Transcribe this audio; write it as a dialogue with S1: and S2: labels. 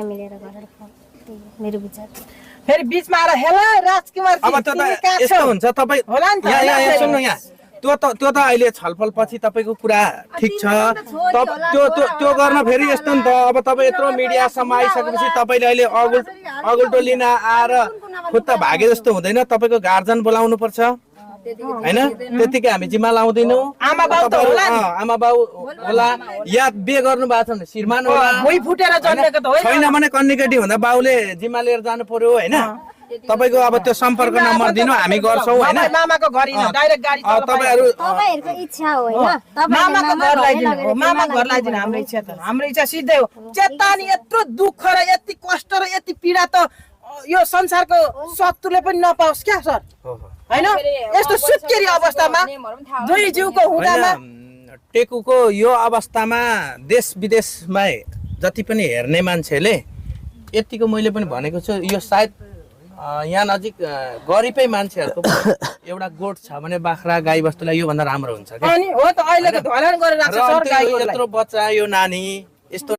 S1: मिलेर गरेर मेरो विचार
S2: फेरि बीचमा आएर हेला राजकुमार
S3: अब त्यो त यस्तो हुन्छ तपाई
S2: होला नि त
S3: यहाँ सुन्नु यहाँ त्यो त अहिले छलफल पछि तपाईको कुरा ठीक छ त्यो गर्न फेरि यस्तो नि त अब तपाई यत्रो मिडियासम्म आइसकेपछि तपाईले अहिले अगुल्टो लिन आएर खुट्टा भागे जस्तो हुँदैन तपाईको गार्जन बोलाउनु पर्छ हैन त्यतिकै हामी जिम्मा लाउँदैनौं
S2: आमा बाउ त होला नि
S3: आमा बाउ होला या बे गर्नु भएको छ भने श्रीमान होला
S2: भुइँ फुटेर जन्मेको त होइन
S3: छैन भने कन्निकेटी हुँदा बाउले जिम्मा लिएर जानु पर्यो हैन तपाईको अब त्यो सम्पर्क नम्बर दिनु हामी गर्छौं हैन
S2: मामाको घर हिँड्नु डाइरेक्ट गाडी चलाउनु
S3: तपाईहरु
S1: तपाईहरुको इच्छा हो हैन
S2: मामाको घर लैदिनु मामाको घर लैदिनु हाम्रो इच्छा त हाम्रो इच्छा सिधै हो चेतानी यत्रो दुःख र यति कष्ट र यति पीडा त यो संसारको शत्रुले पनि नपाओस् क्या सर हैन यस्तो सुत्केरी अवस्थामा दुई जीवको हुँदामा
S3: टेकुको यो अवस्थामा देश विदेशमा जति पनि हेर्ने मान्छेले यतिको मैले पनि भनेको छु यो सायद यहाँ नजिक गरिबै मान्छेहरुको एउटा गोठ छ भने बाख्रा गाई बस्तुलाई यो भन्दा राम्रो हुन्छ के
S2: अनि हो त अहिलेको ढलान गरेर राख्छ सर गाईको
S3: यत्रो बच्चा यो नानी यस्तो